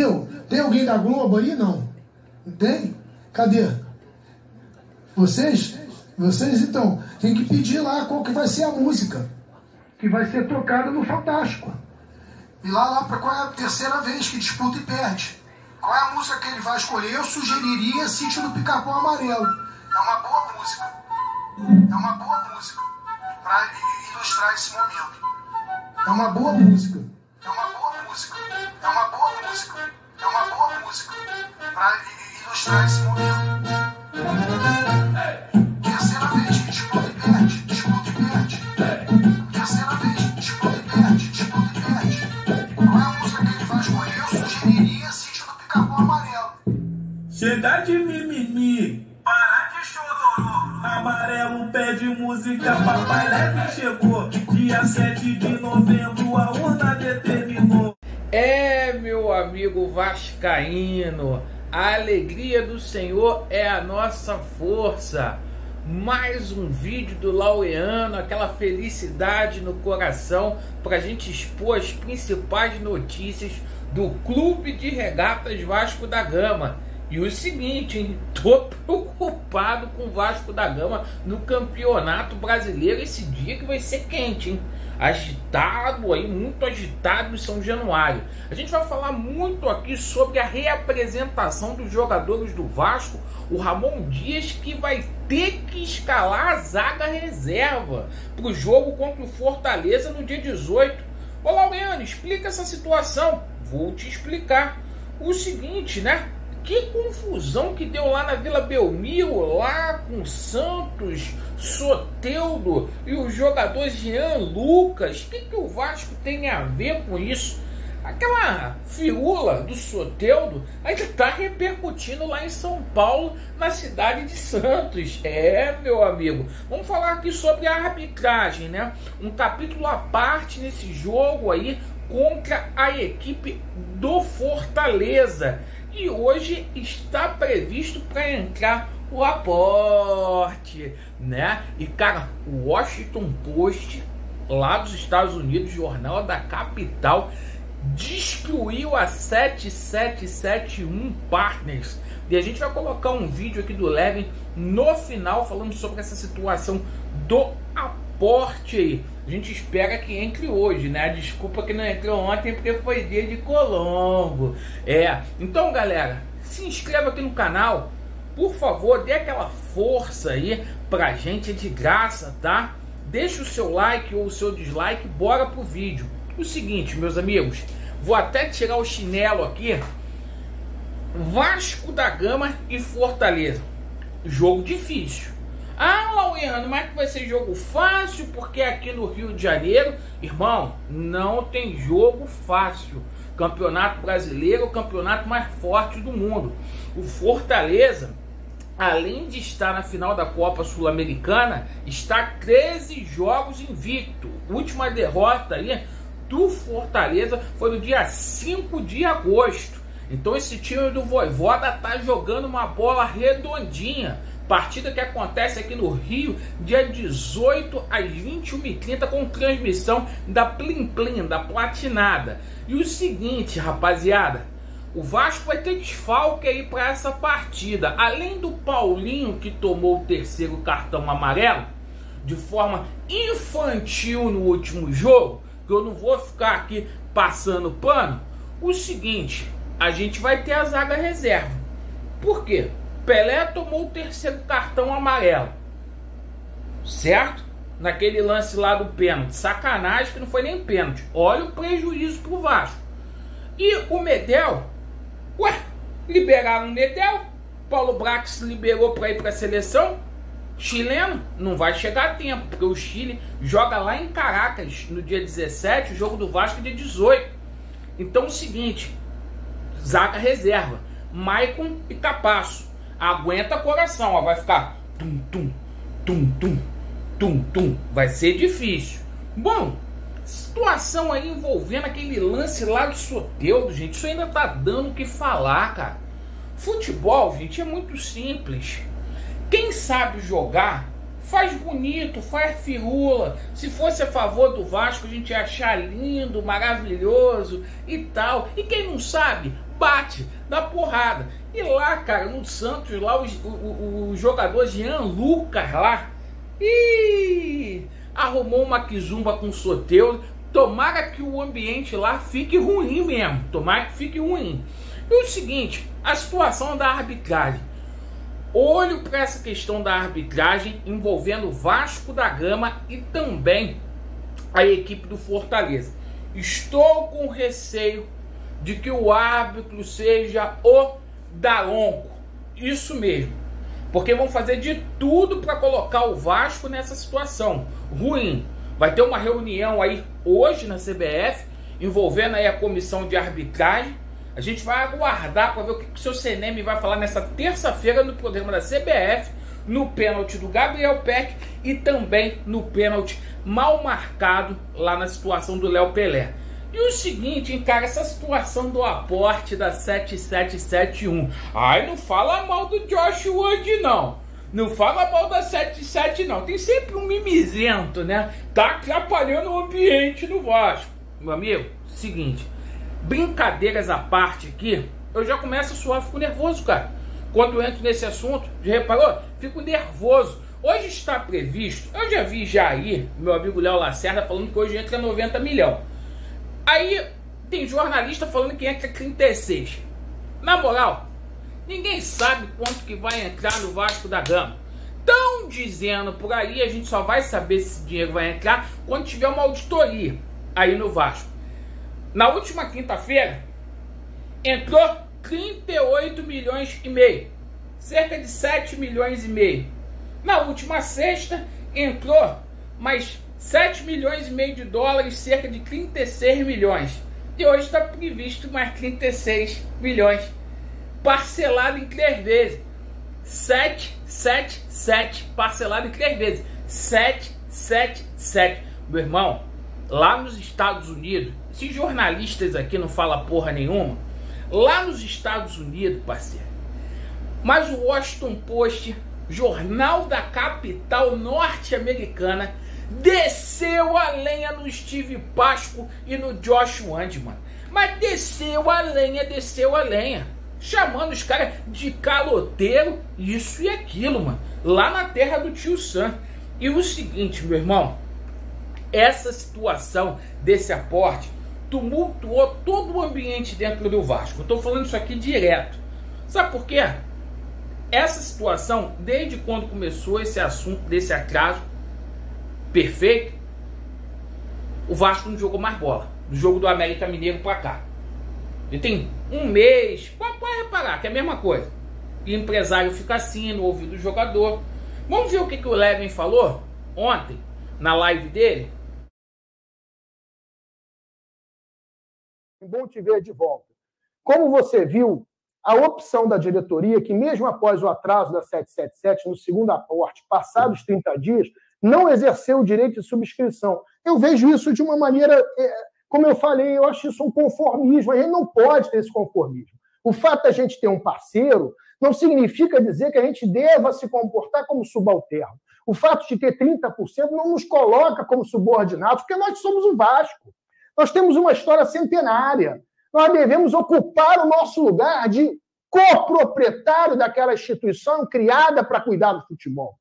Bateu? Tem alguém da Globo aí? Não. Não tem? Cadê? Vocês então, tem que pedir lá qual que vai ser a música que vai ser tocada no Fantástico. E lá para qual é a terceira vez que disputa e perde. Qual é a música que ele vai escolher? Eu sugeriria Sítio do Pica-Pau Amarelo. É uma boa música. É uma boa música para ilustrar esse momento. É uma boa música. É uma boa música. É uma boa música. É uma boa música para ilustrar esse momento. Terceira vez que disputa e perde. Disputa e perde. Terceira vez, disputa e perde. Disputa e perde. Qual é a música que ele vai escolher? Eu sugeriria Sítio do Pica-Pau Amarelo. Chega de mimimi, para de chororô. Amarelo pede música, papai leve chegou. Dia 7 de novembro a urna determinou. É, meu amigo vascaíno, a alegria do Senhor é a nossa força. Mais um vídeo do Laureano, aquela felicidade no coração para a gente expor as principais notícias do Clube de Regatas Vasco da Gama. E o seguinte, hein? Tô preocupado com o Vasco da Gama no Campeonato Brasileiro esse dia que vai ser quente, hein? Agitado aí, muito agitado em São Januário. A gente vai falar muito aqui sobre a reapresentação dos jogadores do Vasco, o Ramon Dias, que vai ter que escalar a zaga reserva para o jogo contra o Fortaleza no dia 18. Ô Laureano, explica essa situação. Vou te explicar. O seguinte, né? Que confusão que deu lá na Vila Belmiro, lá com Santos, Soteldo e o jogador Jean Lucas. O que o Vasco tem a ver com isso? Aquela firula do Soteldo ainda está repercutindo lá em São Paulo, na cidade de Santos. É, meu amigo, vamos falar aqui sobre a arbitragem, né? Um capítulo à parte nesse jogo aí contra a equipe do Fortaleza. E hoje está previsto para entrar o Laporte, né? E cara, o Washington Post, lá dos Estados Unidos, jornal da capital, destruiu a 7771 Partners. E a gente vai colocar um vídeo aqui do Levin no final falando sobre essa situação do aporte aí. A gente espera que entre hoje, né? Desculpa que não entrou ontem porque foi dia de Colombo. Então galera, se inscreva aqui no canal, por favor, dê aquela força aí pra gente, é de graça, tá? Deixa o seu like ou o seu dislike, bora pro vídeo. O seguinte, meus amigos, vou até tirar o chinelo aqui. Vasco da Gama e Fortaleza, jogo difícil. Ah, Laureano, mas que vai ser jogo fácil, porque aqui no Rio de Janeiro, irmão, não tem jogo fácil. Campeonato Brasileiro é o campeonato mais forte do mundo. O Fortaleza, além de estar na final da Copa Sul-Americana, está 13 jogos invicto. Última derrota aí do Fortaleza foi no dia 5 de agosto. Então esse time do Vojvoda tá jogando uma bola redondinha. Partida que acontece aqui no Rio, dia 18 às 21h30, com transmissão da Plim Plim, da Platinada. E o seguinte, rapaziada, o Vasco vai ter desfalque aí para essa partida. Além do Paulinho, que tomou o terceiro cartão amarelo, de forma infantil no último jogo, que eu não vou ficar aqui passando pano, o seguinte, a gente vai ter a zaga reserva. Por quê? Pelé tomou o terceiro cartão amarelo, certo? Naquele lance lá do pênalti, sacanagem que não foi nem pênalti. Olha o prejuízo pro Vasco. E o Medel, liberaram o Medel, Paulo Brax liberou para ir para a seleção. Chileno não vai chegar a tempo, porque o Chile joga lá em Caracas no dia 17, o jogo do Vasco é dia 18. Então é o seguinte, zaga reserva, Maicon e Capasso. Aguenta coração, ó, vai ficar tum, tum, tum, tum, tum, tum. Vai ser difícil. Bom, situação aí envolvendo aquele lance lá do Soteldo, gente. Isso ainda tá dando o que falar, cara. Futebol, gente, é muito simples. Quem sabe jogar, faz bonito, faz firula. Se fosse a favor do Vasco, a gente ia achar lindo, maravilhoso e tal. E quem não sabe, bate, dá porrada. E lá, cara, no Santos, lá o jogador Jean Lucas lá, arrumou uma quizumba com o Soteldo. Tomara que o ambiente lá fique ruim mesmo. Tomara que fique ruim. E o seguinte, a situação da arbitragem. Olho para essa questão da arbitragem envolvendo o Vasco da Gama e também a equipe do Fortaleza. Estou com receio de que o árbitro seja o Daronco. Isso mesmo. Porque vão fazer de tudo para colocar o Vasco nessa situação ruim. Vai ter uma reunião aí hoje na CBF, envolvendo aí a comissão de arbitragem. A gente vai aguardar para ver o que o seu CNM vai falar nessa terça-feira no programa da CBF, no pênalti do Gabriel Peck e também no pênalti mal marcado lá na situação do Léo Pelé. E o seguinte, hein, cara, essa situação do aporte da 7771. Ai, não fala mal do Josh Wood, não. Não fala mal da 77, não. Tem sempre um mimizento, né? Tá atrapalhando o ambiente no Vasco. Meu amigo, seguinte. Brincadeiras à parte aqui, eu já começo a suar, fico nervoso, cara. Quando eu entro nesse assunto, já reparou? Fico nervoso. Hoje está previsto, eu já vi aí, meu amigo Léo Lacerda falando que hoje entra 90 milhões. Aí tem jornalista falando que entra 36. Na moral, ninguém sabe quanto que vai entrar no Vasco da Gama. Estão dizendo por aí, a gente só vai saber se esse dinheiro vai entrar quando tiver uma auditoria aí no Vasco. Na última quinta-feira, entrou 38 milhões e meio, cerca de 7 milhões e meio. Na última sexta, entrou mais 7 milhões e meio de dólares, cerca de 36 milhões. E hoje está previsto mais 36 milhões, parcelado em 3 vezes. 777, parcelado em 3 vezes. 777. Meu irmão, lá nos Estados Unidos, esses jornalistas aqui não falam porra nenhuma. Lá nos Estados Unidos, parceiro, mas o Washington Post, jornal da capital norte-americana, desceu a lenha no Steve Pasco e no Josh Wandman. Mas desceu a lenha, chamando os caras de caloteiro, isso e aquilo, mano, lá na terra do tio Sam. E o seguinte, meu irmão, essa situação desse aporte tumultuou todo o ambiente dentro do Vasco. Eu tô falando isso aqui direto. Sabe por quê? Essa situação, desde quando começou esse assunto desse atraso perfeito, o Vasco não jogou mais bola. Do jogo do América Mineiro pra cá. Ele tem um mês, pode reparar que é a mesma coisa. E o empresário fica assim no ouvido do jogador. Vamos ver o que o Levin falou ontem, na live dele? Bom te ver de volta. Como você viu, a opção da diretoria, que mesmo após o atraso da 777, no segundo aporte, passados 30 dias, não exerceu o direito de subscrição. Eu vejo isso de uma maneira, como eu falei, eu acho isso um conformismo. A gente não pode ter esse conformismo. O fato da gente ter um parceiro não significa dizer que a gente deva se comportar como subalterno. O fato de ter 30% não nos coloca como subordinados, porque nós somos o Vasco. Nós temos uma história centenária. Nós devemos ocupar o nosso lugar de coproprietário daquela instituição criada para cuidar do futebol.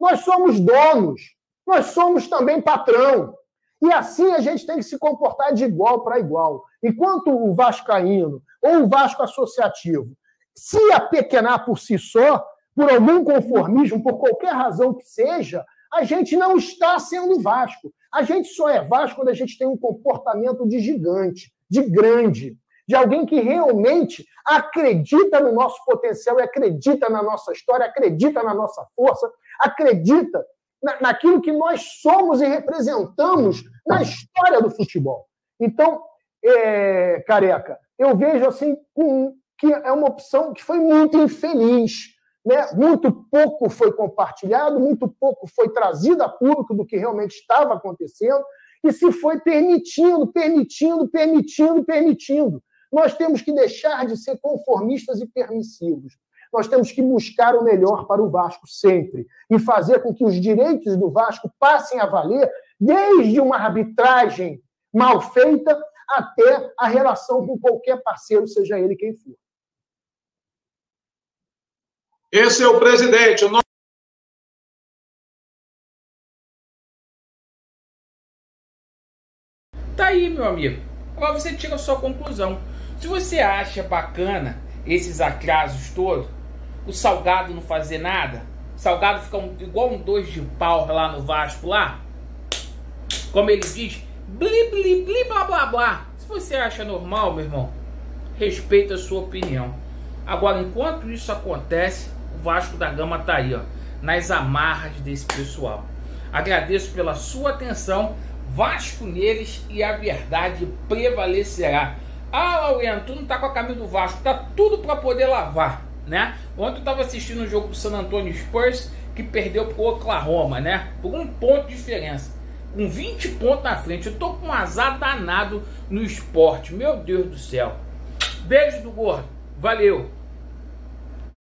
Nós somos donos, nós somos também patrão. E assim a gente tem que se comportar de igual para igual. Enquanto o vascaíno ou o Vasco associativo se apequenar por si só, por algum conformismo, por qualquer razão que seja, a gente não está sendo Vasco. A gente só é Vasco quando a gente tem um comportamento de gigante, de grande, de alguém que realmente acredita no nosso potencial, acredita na nossa história, acredita na nossa força, acredita naquilo que nós somos e representamos na história do futebol. Então, Careca, eu vejo assim que é uma opção que foi muito infeliz, né? Muito pouco foi compartilhado, muito pouco foi trazido a público do que realmente estava acontecendo e se foi permitindo. Nós temos que deixar de ser conformistas e permissivos. Nós temos que buscar o melhor para o Vasco sempre e fazer com que os direitos do Vasco passem a valer desde uma arbitragem mal feita até a relação com qualquer parceiro, seja ele quem for. Esse é o presidente. Tá aí, meu amigo. Agora você tira a sua conclusão. Se você acha bacana esses atrasos todos, o Salgado não fazer nada, o Salgado fica igual um 2 de pau lá no Vasco, lá, como ele diz, bli, bli, bli, blá, blá, blá. Se você acha normal, meu irmão, respeita a sua opinião. Agora, enquanto isso acontece, o Vasco da Gama tá aí, ó, nas amarras desse pessoal. Agradeço pela sua atenção. Vasco neles e a verdade prevalecerá. Ah, Laureano, tu não tá com a camisa do Vasco, tá tudo para poder lavar, né? Ontem eu tava assistindo um jogo do San Antonio Spurs que perdeu pro Oklahoma, né? Por 1 ponto de diferença, com 20 pontos na frente. Eu tô com um azar danado no esporte, meu Deus do céu. Beijo do gordo, valeu.